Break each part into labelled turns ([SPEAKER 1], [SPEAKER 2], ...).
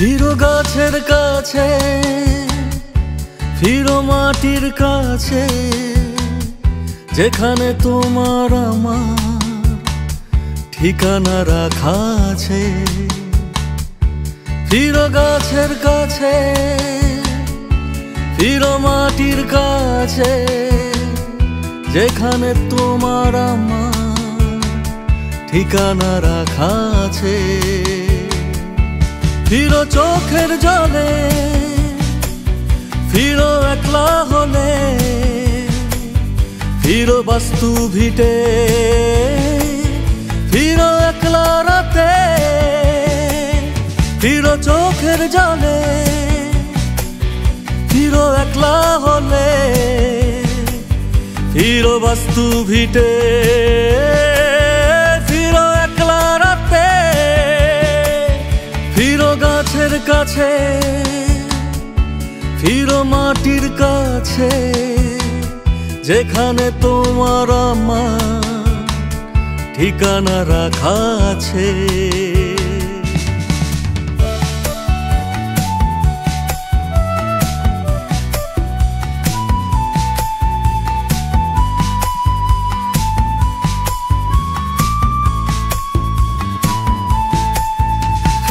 [SPEAKER 1] ফিরো গাছের কাছে, ফিরো মাটির কাছে, যেখানে তোমার আমার ঠিকানা রাখা আছে। ফিরো গাছের কাছে, ফিরো মাটির কাছে, যেখানে তোমার আমার ঠিকানা রাখা আছে। ফিরো চোখের জলে, ফিরো একলা হলে, ফিরো বাস্তু ভিটে, ফিরো একলা রাতে। ফিরো চোখের জলে, ফিরো একলা হলে, ফিরো বাস্তু ভিটে, ফিরো একলা রাতে। ফিরো গাছের কাছে, ফিরো মাটির কাছে, যেখানে তোমার আমার ঠিকানা রাখা আছে।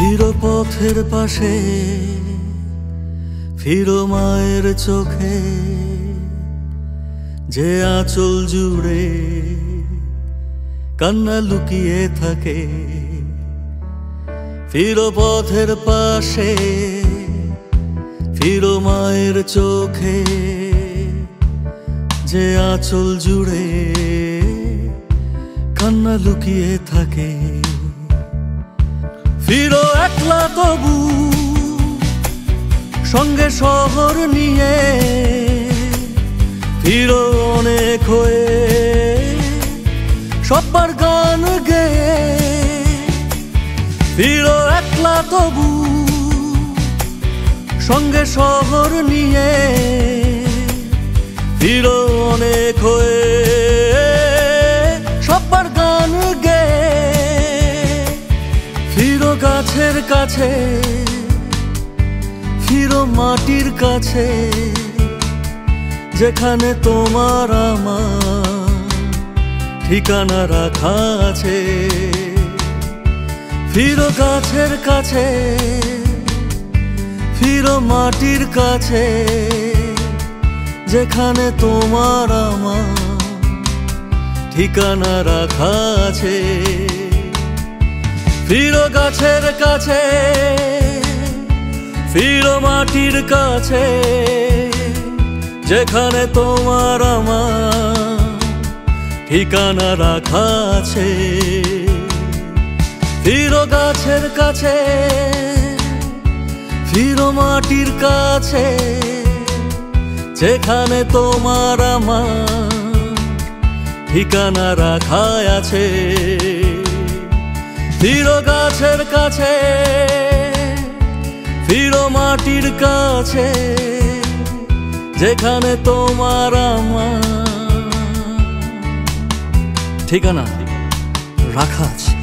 [SPEAKER 1] ফিরো পথের পাশে, ফিরো মায়ের চোখে, যে আঁচল জুড়ে কান্না লুকিয়ে থাকে। ফিরো পথের পাশে, ফিরো মায়ের চোখে, যে আঁচল জুড়ে কান্না লুকিয়ে থাকে। ফিরো একলা তবু সঙ্গে শহর নিয়ে, ফিরো অনেক হয়ে সবার গান গেয়ে। ফিরো একলা তবু সঙ্গে শহর নিয়ে, ফিরো অনেক হয়ে সবার গান গেয়ে। ফিরো গাছের কাছে, ফিরো মাটির কাছে, যেখানে তোমার আমার ঠিকানা রাখা আছে। ফিরো গাছের কাছে, ফিরো মাটির কাছে, যেখানে তোমার আমার ঠিকানা রাখা আছে। ফিরো গাছের কাছে, ফিরো মাটির কাছে, যেখানে তোমার আমার ঠিকানা রাখা আছে। ফিরো গাছের কাছে, ফিরো মাটির কাছে, যেখানে তোমার আমার ঠিকানা রাখা আছে। ফিরো গাছের কাছে, ফিরো মাটির কাছে, যেখানে তোমার আমার ঠিকানা রাখা আছে।